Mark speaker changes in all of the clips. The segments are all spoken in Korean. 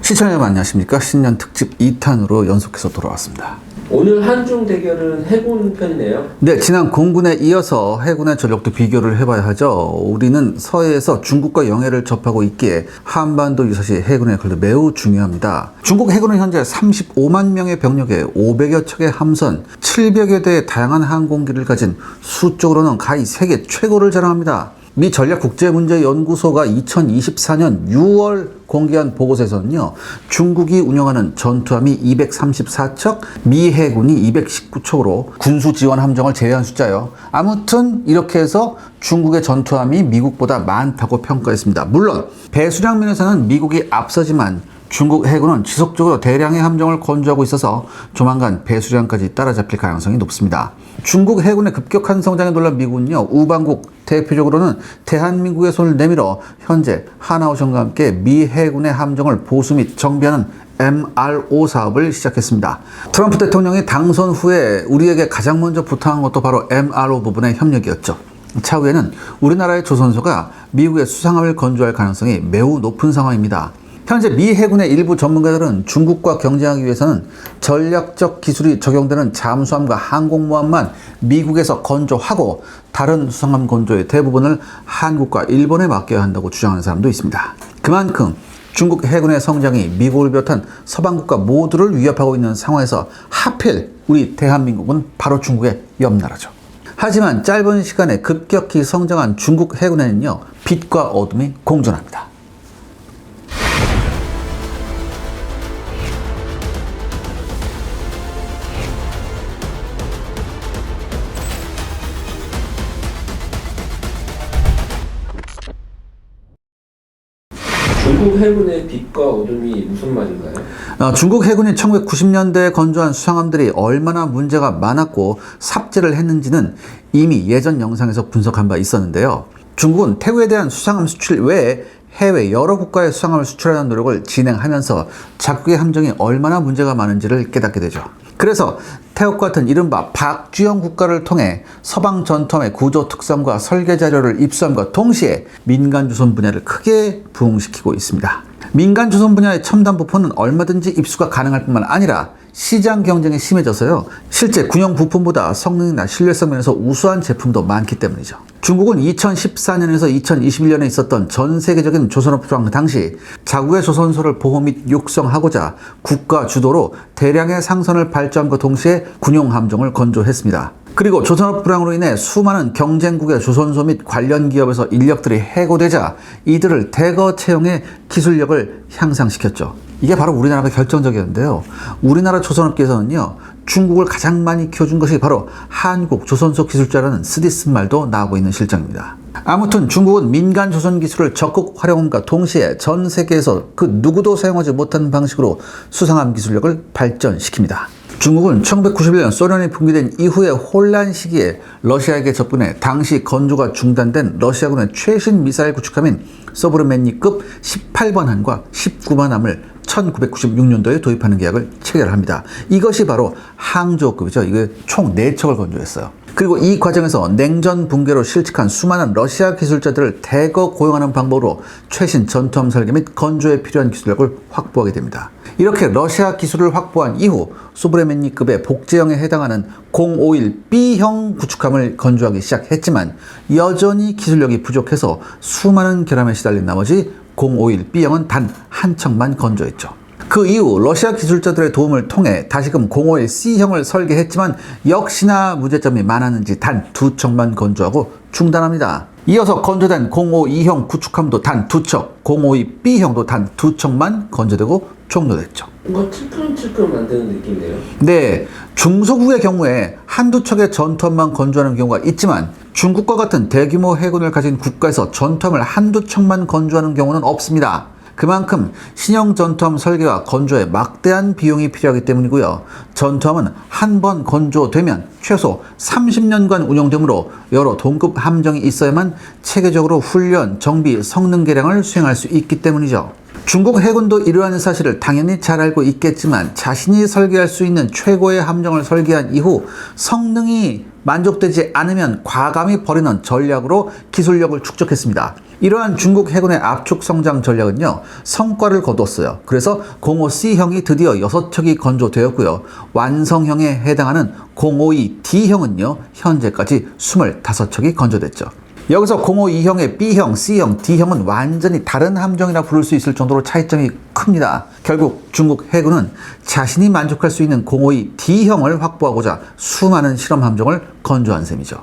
Speaker 1: 시청자 여러분 안녕하십니까? 신년 특집 2탄으로 연속해서 돌아왔습니다.
Speaker 2: 오늘 한중 대결은 해군 편이네요.
Speaker 1: 네, 지난 공군에 이어서 해군의 전력도 비교를 해봐야 하죠. 우리는 서해에서 중국과 영해를 접하고 있기에 한반도 유사시 해군의 역할도 매우 중요합니다. 중국 해군은 현재 35만 명의 병력에 500여 척의 함선, 700여 대의 다양한 항공기를 가진 수적으로는 가히 세계 최고를 자랑합니다. 미 전략국제문제연구소가 2024년 6월 공개한 보고서에서는요, 중국이 운영하는 전투함이 234척, 미 해군이 219척으로 군수 지원 함정을 제외한 숫자요. 아무튼 이렇게 해서 중국의 전투함이 미국보다 많다고 평가했습니다. 물론 배수량 면에서는 미국이 앞서지만 중국 해군은 지속적으로 대량의 함정을 건조하고 있어서 조만간 배수량까지 따라잡힐 가능성이 높습니다. 중국 해군의 급격한 성장에 놀란 미국은요, 우방국 대표적으로는 대한민국의 손을 내밀어 현재 하나오션과 함께 미 해군의 함정을 보수 및 정비하는 MRO 사업을 시작했습니다. 트럼프 대통령이 당선 후에 우리에게 가장 먼저 부탁한 것도 바로 MRO 부분의 협력이었죠. 차후에는 우리나라의 조선소가 미국의 수상함을 건조할 가능성이 매우 높은 상황입니다. 현재 미 해군의 일부 전문가들은 중국과 경쟁하기 위해서는 전략적 기술이 적용되는 잠수함과 항공모함만 미국에서 건조하고 다른 수상함 건조의 대부분을 한국과 일본에 맡겨야 한다고 주장하는 사람도 있습니다. 그만큼 중국 해군의 성장이 미국을 비롯한 서방국가 모두를 위협하고 있는 상황에서 하필 우리 대한민국은 바로 중국의 옆나라죠. 하지만 짧은 시간에 급격히 성장한 중국 해군에는요, 빛과 어둠이 공존합니다.
Speaker 2: 중국 해군의 빛과 어둠이 무슨 말인가요?
Speaker 1: 중국 해군이 1990년대에 건조한 수상함들이 얼마나 문제가 많았고 삽질을 했는지는 이미 예전 영상에서 분석한 바 있었는데요. 중국은 태우에 대한 수상함 수출 외에 해외 여러 국가의 수상함을 수출하는 노력을 진행하면서 자국의 함정이 얼마나 문제가 많은지를 깨닫게 되죠. 그래서 태국과 같은 이른바 박쥐형 국가를 통해 서방 전투함의 구조 특성과 설계 자료를 입수함과 동시에 민간 주선 분야를 크게 부흥시키고 있습니다. 민간 주선 분야의 첨단 부품은 얼마든지 입수가 가능할 뿐만 아니라 시장 경쟁이 심해져서요, 실제 군용 부품보다 성능이나 신뢰성 면에서 우수한 제품도 많기 때문이죠. 중국은 2014년에서 2021년에 있었던 전 세계적인 조선업 불황 당시 자국의 조선소를 보호 및 육성하고자 국가 주도로 대량의 상선을 발주함과 동시에 군용 함정을 건조했습니다. 그리고 조선업 불황으로 인해 수많은 경쟁국의 조선소 및 관련 기업에서 인력들이 해고되자 이들을 대거 채용해 기술력을 향상시켰죠. 이게 바로 우리나라가 결정적이었는데요. 우리나라 조선업계에서는요, 중국을 가장 많이 키워준 것이 바로 한국 조선소 기술자라는 쓰디쓴 말도 나오고 있는 실정입니다. 아무튼 중국은 민간 조선 기술을 적극 활용함과 동시에 전 세계에서 그 누구도 사용하지 못하는 방식으로 수상함 기술력을 발전시킵니다. 중국은 1991년 소련이 붕괴된 이후의 혼란 시기에 러시아에게 접근해 당시 건조가 중단된 러시아군의 최신 미사일 구축함인 서브르멘니급 18번 함과 19번 함을 1996년도에 도입하는 계약을 체결합니다. 이것이 바로 항저우급이죠. 이게 총 4척을 건조했어요. 그리고 이 과정에서 냉전 붕괴로 실직한 수많은 러시아 기술자들을 대거 고용하는 방법으로 최신 전투함 설계 및 건조에 필요한 기술력을 확보하게 됩니다. 이렇게 러시아 기술을 확보한 이후 소브레멘니급의 복제형에 해당하는 051B형 구축함을 건조하기 시작했지만 여전히 기술력이 부족해서 수많은 결함에 시달린 나머지 051B형은 단 한 척만 건조했죠. 그 이후 러시아 기술자들의 도움을 통해 다시금 051C형을 설계했지만 역시나 문제점이 많았는지 단 2척만 건조하고 중단합니다. 이어서 건조된 052형 구축함도 단 2척, 052B형도 단 2척만 건조되고 종료됐죠.
Speaker 2: 뭔가 찔끔찔끔 만드는 느낌이네요.
Speaker 1: 네, 중소국의 경우에 한두 척의 전투함만 건조하는 경우가 있지만 중국과 같은 대규모 해군을 가진 국가에서 전투함을 한두 척만 건조하는 경우는 없습니다. 그만큼 신형 전투함 설계와 건조에 막대한 비용이 필요하기 때문이고요. 전투함은 한 번 건조되면 최소 30년간 운영되므로 여러 동급 함정이 있어야만 체계적으로 훈련, 정비, 성능 개량을 수행할 수 있기 때문이죠. 중국 해군도 이러한 사실을 당연히 잘 알고 있겠지만 자신이 설계할 수 있는 최고의 함정을 설계한 이후 성능이 만족되지 않으면 과감히 버리는 전략으로 기술력을 축적했습니다. 이러한 중국 해군의 압축 성장 전략은요, 성과를 거뒀어요. 그래서 05C형이 드디어 6척이 건조되었고요. 완성형에 해당하는 052D형은요, 현재까지 25척이 건조됐죠. 여기서 052형의 B형, C형, D형은 완전히 다른 함정이라 부를 수 있을 정도로 차이점이 큽니다. 결국 중국 해군은 자신이 만족할 수 있는 052D형을 확보하고자 수많은 실험 함정을 건조한 셈이죠.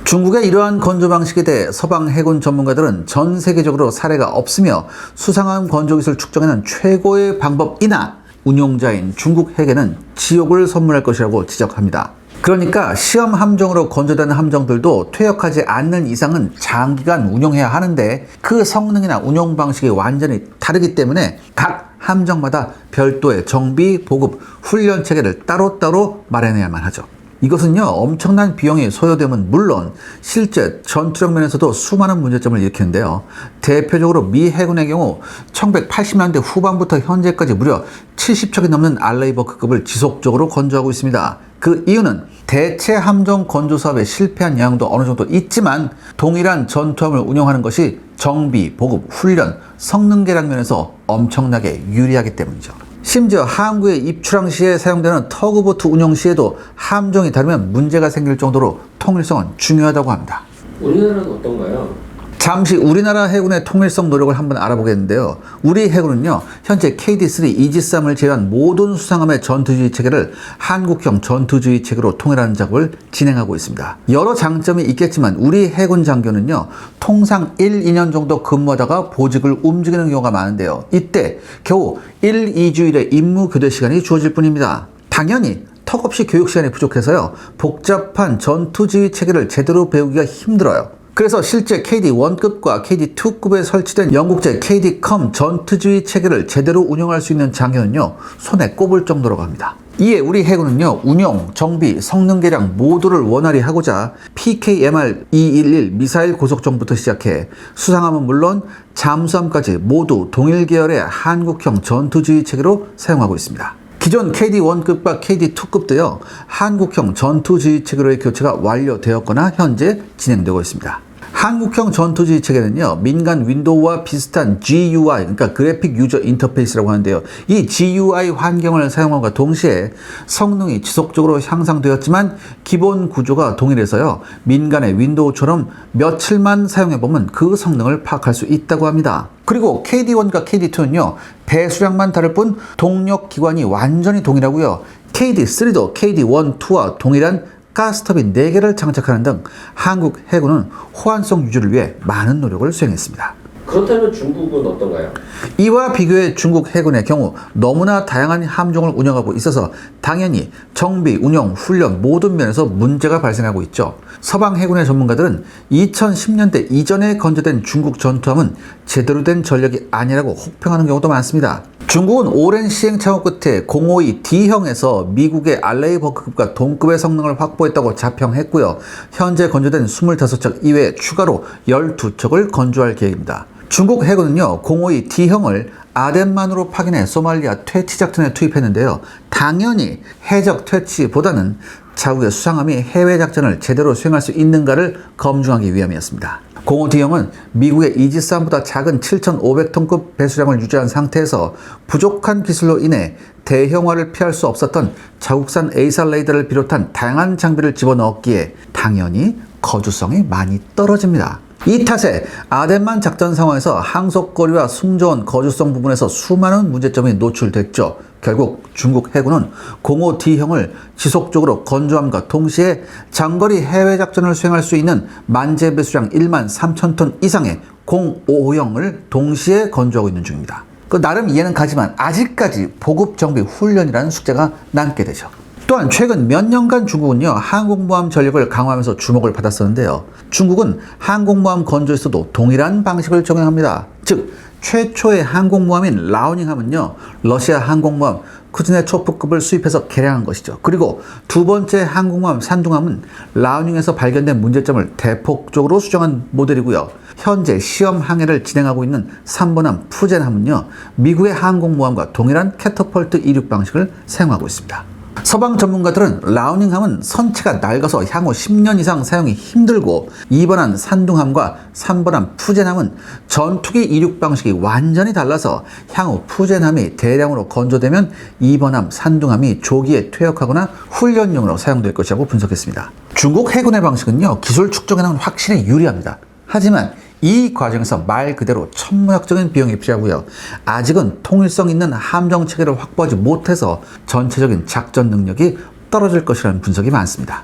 Speaker 1: 중국의 이러한 건조 방식에 대해 서방 해군 전문가들은 전 세계적으로 사례가 없으며 수상함 건조 기술 축적에는 최고의 방법이나 운용자인 중국 해군은 지옥을 선물할 것이라고 지적합니다. 그러니까 시험 함정으로 건조되는 함정들도 퇴역하지 않는 이상은 장기간 운용해야 하는데 그 성능이나 운용 방식이 완전히 다르기 때문에 각 함정마다 별도의 정비, 보급, 훈련 체계를 따로따로 마련해야만 하죠. 이것은요, 엄청난 비용이 소요됨은 물론 실제 전투력 면에서도 수많은 문제점을 일으키는데요. 대표적으로 미 해군의 경우 1980년대 후반부터 현재까지 무려 70척이 넘는 알레이버크급을 지속적으로 건조하고 있습니다. 그 이유는 대체 함정 건조 사업에 실패한 영향도 어느 정도 있지만 동일한 전투함을 운용하는 것이 정비, 보급, 훈련, 성능 개량 면에서 엄청나게 유리하기 때문이죠. 심지어 항구에 입출항 시에 사용되는 터그보트 운영 시에도 함정이 다르면 문제가 생길 정도로 통일성은 중요하다고 합니다.
Speaker 2: 우리나라는 어떤가요?
Speaker 1: 잠시 우리나라 해군의 통일성 노력을 한번 알아보겠는데요. 우리 해군은요, 현재 KD-3 이지스함을 제외한 모든 수상함의 전투주의 체계를 한국형 전투주의 체계로 통일하는 작업을 진행하고 있습니다. 여러 장점이 있겠지만 우리 해군 장교는요, 통상 1, 2년 정도 근무하다가 보직을 움직이는 경우가 많은데요. 이때 겨우 1, 2주일의 임무 교대 시간이 주어질 뿐입니다. 당연히 턱없이 교육 시간이 부족해서요, 복잡한 전투지휘 체계를 제대로 배우기가 힘들어요. 그래서 실제 KD-1급과 KD-2급에 설치된 영국제 KD-COM 전투주의 체계를 제대로 운영할 수 있는 장교는요, 손에 꼽을 정도라고 합니다. 이에 우리 해군은요, 운용, 정비, 성능 개량 모두를 원활히 하고자 PKMR-211 미사일 고속정부터 시작해 수상함은 물론 잠수함까지 모두 동일 계열의 한국형 전투주의 체계로 사용하고 있습니다. 기존 KD-1급과 KD-2급도요, 한국형 전투주의 체계로의 교체가 완료되었거나 현재 진행되고 있습니다. 한국형 전투주의 체계는요, 민간 윈도우와 비슷한 GUI, 그러니까 그래픽 유저 인터페이스라고 하는데요. 이 GUI 환경을 사용함과 동시에 성능이 지속적으로 향상되었지만 기본 구조가 동일해서요, 민간의 윈도우처럼 며칠만 사용해보면 그 성능을 파악할 수 있다고 합니다. 그리고 KD-1과 KD-2는요, 배수량만 다를 뿐 동력 기관이 완전히 동일하고요. KD-3도 KD-1, 2와 동일한 가스터빈 4개를 장착하는 등 한국 해군은 호환성 유지를 위해 많은 노력을 수행했습니다.
Speaker 2: 그렇다면 중국은 어떤가요?
Speaker 1: 이와 비교해 중국 해군의 경우 너무나 다양한 함정을 운영하고 있어서 당연히 정비, 운영, 훈련 모든 면에서 문제가 발생하고 있죠. 서방 해군의 전문가들은 2010년대 이전에 건조된 중국 전투함은 제대로 된 전력이 아니라고 혹평하는 경우도 많습니다. 중국은 오랜 시행착오 끝에 052D형에서 미국의 알레이버크급과 동급의 성능을 확보했다고 자평했고요. 현재 건조된 25척 이외에 추가로 12척을 건조할 계획입니다. 중국 해군은요, 052D형을 아덴만으로 파견해 소말리아 퇴치 작전에 투입했는데요. 당연히 해적 퇴치보다는 자국의 수상함이 해외 작전을 제대로 수행할 수 있는가를 검증하기 위함이었습니다. 05D형은 미국의 이지스함보다 작은 7,500톤급 배수량을 유지한 상태에서 부족한 기술로 인해 대형화를 피할 수 없었던 자국산 에이사 레이더를 비롯한 다양한 장비를 집어넣었기에 당연히 거주성이 많이 떨어집니다. 이 탓에 아덴만 작전 상황에서 항속거리와 승조원 거주성 부분에서 수많은 문제점이 노출됐죠. 결국 중국 해군은 05D형을 지속적으로 건조함과 동시에 장거리 해외 작전을 수행할 수 있는 만재 배수량 1만 3천 톤 이상의 055형을 동시에 건조하고 있는 중입니다. 나름 이해는 가지만 아직까지 보급 정비 훈련이라는 숙제가 남게 되죠. 또한 최근 몇 년간 중국은요, 항공모함 전력을 강화하면서 주목을 받았었는데요. 중국은 항공모함 건조에서도 동일한 방식을 적용합니다. 즉 최초의 항공모함인 라오닝함은요, 러시아 항공모함 쿠즈네초프급을 수입해서 개량한 것이죠. 그리고 두 번째 항공모함 산둥함은 라오닝에서 발견된 문제점을 대폭적으로 수정한 모델이고요. 현재 시험 항해를 진행하고 있는 3번함 푸젠함은요, 미국의 항공모함과 동일한 캐터펄트 이륙 방식을 사용하고 있습니다. 서방 전문가들은 라우닝함은 선체가 낡아서 향후 10년 이상 사용이 힘들고 2번함 산둥함과 3번함 푸젠함은 전투기 이륙 방식이 완전히 달라서 향후 푸젠함이 대량으로 건조되면 2번함 산둥함이 조기에 퇴역하거나 훈련용으로 사용될 것이라고 분석했습니다. 중국 해군의 방식은요, 기술 축적에는 확실히 유리합니다. 하지만 이 과정에서 말 그대로 천문학적인 비용이 필요하고요. 아직은 통일성 있는 함정 체계를 확보하지 못해서 전체적인 작전 능력이 떨어질 것이라는 분석이 많습니다.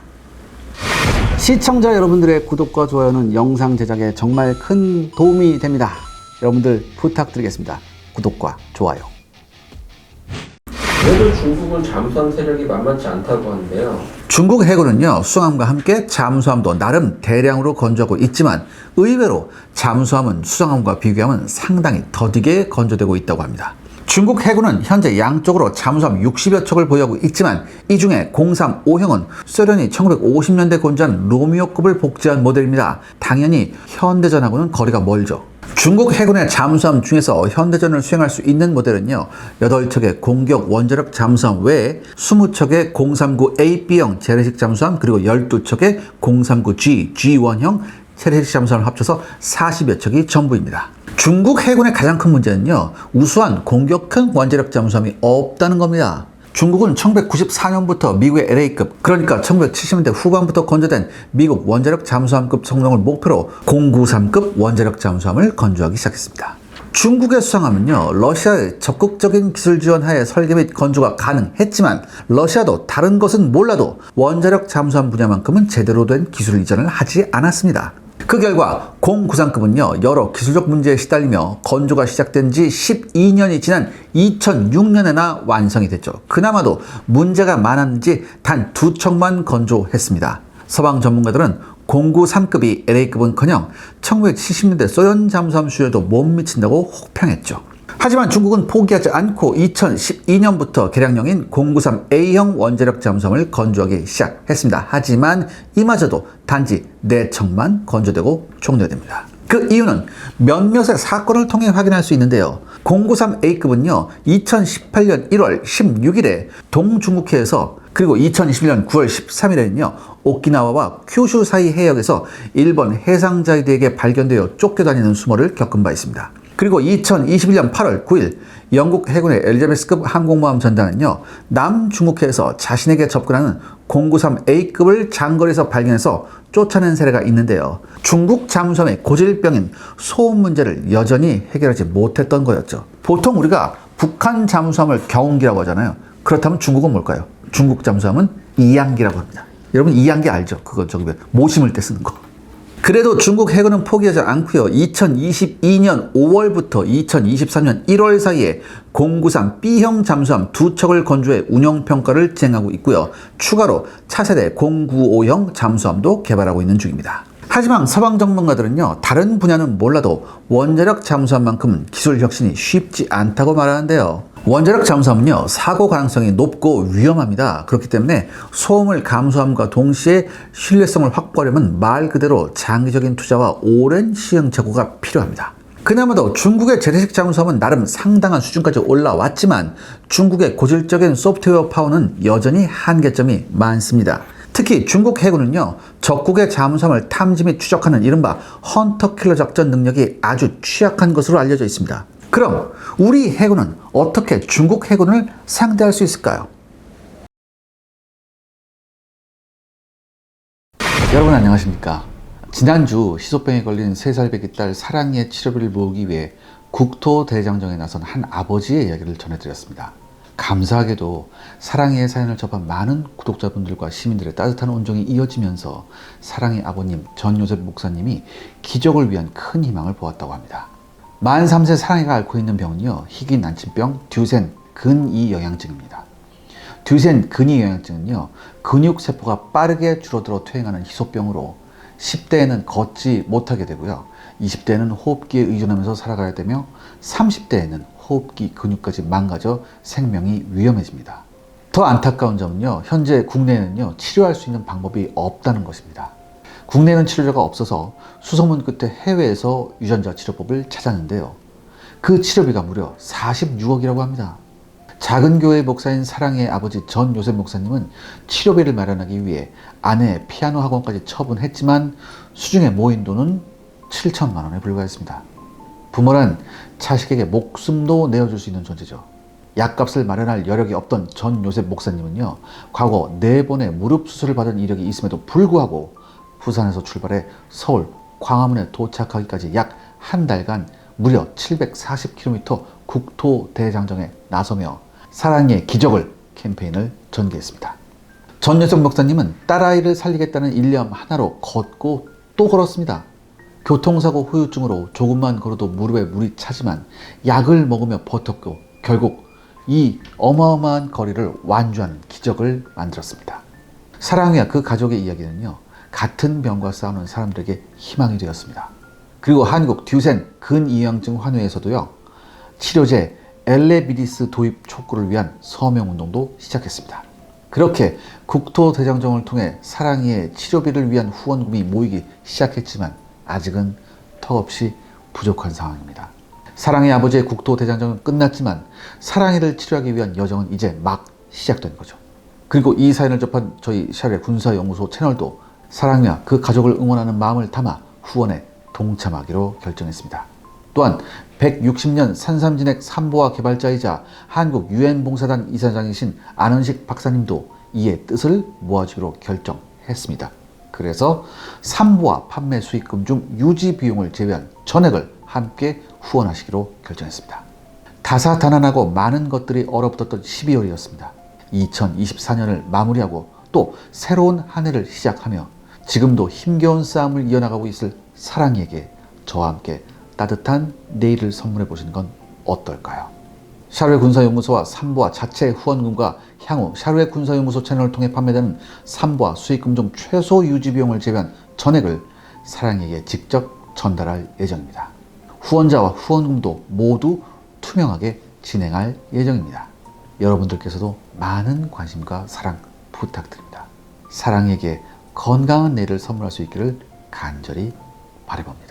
Speaker 1: 시청자 여러분들의 구독과 좋아요는 영상 제작에 정말 큰 도움이 됩니다. 여러분들 부탁드리겠습니다. 구독과 좋아요.
Speaker 2: 그래도 중국은 잠수함 세력이 만만치 않다고 하는데요.
Speaker 1: 중국 해군은요, 수상함과 함께 잠수함도 나름 대량으로 건조하고 있지만 의외로 잠수함은 수상함과 비교하면 상당히 더디게 건조되고 있다고 합니다. 중국 해군은 현재 양쪽으로 잠수함 60여 척을 보유하고 있지만 이 중에 035형은 소련이 1950년대 건조한 로미오급을 복제한 모델입니다. 당연히 현대전하고는 거리가 멀죠. 중국 해군의 잠수함 중에서 현대전을 수행할 수 있는 모델은요, 8척의 공격 원자력 잠수함 외에 20척의 039AB형 재래식 잠수함, 그리고 12척의 039G, G1형 재래식 잠수함을 합쳐서 40여 척이 전부입니다. 중국 해군의 가장 큰 문제는요, 우수한 공격형 원자력 잠수함이 없다는 겁니다. 중국은 1994년부터 미국의 LA급, 그러니까 1970년대 후반부터 건조된 미국 원자력 잠수함급 성능을 목표로 093급 원자력 잠수함을 건조하기 시작했습니다. 중국의 수상함은요, 러시아의 적극적인 기술 지원 하에 설계 및 건조가 가능했지만 러시아도 다른 것은 몰라도 원자력 잠수함 분야만큼은 제대로 된 기술 이전을 하지 않았습니다. 그 결과 093급은요, 여러 기술적 문제에 시달리며 건조가 시작된 지 12년이 지난 2006년에나 완성이 됐죠. 그나마도 문제가 많았는지 단 2척만 건조했습니다. 서방 전문가들은 093급이 LA급은커녕 1970년대 소련 잠수함 수요에도 못 미친다고 혹평했죠. 하지만 중국은 포기하지 않고 2012년부터 개량형인 093A형 원자력 잠수함을 건조하기 시작했습니다. 하지만 이마저도 단지 4척만 건조되고 종료됩니다. 그 이유는 몇몇의 사건을 통해 확인할 수 있는데요. 093A급은요, 2018년 1월 16일에 동중국해에서, 그리고 2021년 9월 13일에는요, 오키나와와 큐슈 사이 해역에서 일본 해상자위대에게 발견되어 쫓겨다니는 수모를 겪은 바 있습니다. 그리고 2021년 8월 9일 영국 해군의 엘리자베스급 항공모함 전단은요, 남중국해에서 자신에게 접근하는 093A급을 장거리에서 발견해서 쫓아낸 사례가 있는데요. 중국 잠수함의 고질병인 소음 문제를 여전히 해결하지 못했던 거였죠. 보통 우리가 북한 잠수함을 경운기라고 하잖아요. 그렇다면 중국은 뭘까요? 중국 잠수함은 이양기라고 합니다. 여러분 이양기 알죠? 그거 저기 모 심을 때 쓰는 거. 그래도 중국 해군은 포기하지 않고요. 2022년 5월부터 2023년 1월 사이에 093B형 잠수함 2척을 건조해 운영평가를 진행하고 있고요. 추가로 차세대 095형 잠수함도 개발하고 있는 중입니다. 하지만 서방 전문가들은요, 다른 분야는 몰라도 원자력 잠수함만큼은 기술 혁신이 쉽지 않다고 말하는데요. 원자력 잠수함은요, 사고 가능성이 높고 위험합니다. 그렇기 때문에 소음을 감소함과 동시에 신뢰성을 확보하려면 말 그대로 장기적인 투자와 오랜 시행착오가 필요합니다. 그나마도 중국의 재래식 잠수함은 나름 상당한 수준까지 올라왔지만 중국의 고질적인 소프트웨어 파워는 여전히 한계점이 많습니다. 특히 중국 해군은요, 적국의 잠수함을 탐지 및 추적하는 이른바 헌터킬러 작전 능력이 아주 취약한 것으로 알려져 있습니다. 그럼 우리 해군은 어떻게 중국 해군을 상대할 수 있을까요? 여러분 안녕하십니까? 지난주 희소병에 걸린 3살 배기 딸 사랑이의 치료비를 모으기 위해 국토대장정에 나선 한 아버지의 이야기를 전해드렸습니다. 감사하게도 사랑이의 사연을 접한 많은 구독자분들과 시민들의 따뜻한 온정이 이어지면서 사랑이 아버님 전요셉 목사님이 기적을 위한 큰 희망을 보았다고 합니다. 만 3세 사랑이가 앓고 있는 병은요, 희귀 난치병 듀센 근이 영양증입니다. 듀센 근이 영양증은요, 근육세포가 빠르게 줄어들어 퇴행하는 희소병으로 10대에는 걷지 못하게 되고요, 20대에는 호흡기에 의존하면서 살아가야 되며 30대에는 호흡기 근육까지 망가져 생명이 위험해집니다. 더 안타까운 점은요, 현재 국내에는요, 치료할 수 있는 방법이 없다는 것입니다. 국내에는 치료제가 없어서 수소문 끝에 해외에서 유전자 치료법을 찾았는데요. 그 치료비가 무려 46억이라고 합니다. 작은 교회 목사인 사랑의 아버지 전 요셉 목사님은 치료비를 마련하기 위해 아내의 피아노 학원까지 처분했지만 수중에 모인 돈은 7천만 원에 불과했습니다. 부모란 자식에게 목숨도 내어줄 수 있는 존재죠. 약값을 마련할 여력이 없던 전 요셉 목사님은요, 과거 4번의 무릎 수술을 받은 이력이 있음에도 불구하고 부산에서 출발해 서울 광화문에 도착하기까지 약 한 달간 무려 740km 국토 대장정에 나서며 사랑의 기적을 캠페인을 전개했습니다. 전 요셉 목사님은 딸아이를 살리겠다는 일념 하나로 걷고 또 걸었습니다. 교통사고 후유증으로 조금만 걸어도 무릎에 물이 차지만 약을 먹으며 버텼고 결국 이 어마어마한 거리를 완주하는 기적을 만들었습니다. 사랑이와 그 가족의 이야기는요, 같은 병과 싸우는 사람들에게 희망이 되었습니다. 그리고 한국 듀센 근이형증 환우에서도요, 치료제 엘레비디스 도입 촉구를 위한 서명운동도 시작했습니다. 그렇게 국토대장정을 통해 사랑이의 치료비를 위한 후원금이 모이기 시작했지만 아직은 턱없이 부족한 상황입니다. 사랑의 아버지의 국토대장정은 끝났지만 사랑이를 치료하기 위한 여정은 이제 막 시작된 거죠. 그리고 이 사연을 접한 저희 샤르의 군사연구소 채널도 사랑이와 그 가족을 응원하는 마음을 담아 후원에 동참하기로 결정했습니다. 또한 160년 산삼진액 산보화 개발자이자 한국 유엔봉사단 이사장이신 안은식 박사님도 이에 뜻을 모아주기로 결정했습니다. 그래서 산보화 판매 수익금 중 유지 비용을 제외한 전액을 함께 후원하시기로 결정했습니다. 다사다난하고 많은 것들이 얼어붙었던 12월이었습니다. 2024년을 마무리하고 또 새로운 한 해를 시작하며 지금도 힘겨운 싸움을 이어나가고 있을 사랑이에게 저와 함께 따뜻한 내일을 선물해 보시는 건 어떨까요? 샤르의 군사연구소와 산보화 자체 후원금과 향후 샤르의 군사연구소 채널을 통해 판매되는 산보화 수익금 중 최소 유지 비용을 제외한 전액을 사랑이에게 직접 전달할 예정입니다. 후원자와 후원금도 모두 투명하게 진행할 예정입니다. 여러분들께서도 많은 관심과 사랑 부탁드립니다. 사랑에게 건강한 내일을 선물할 수 있기를 간절히 바라봅니다.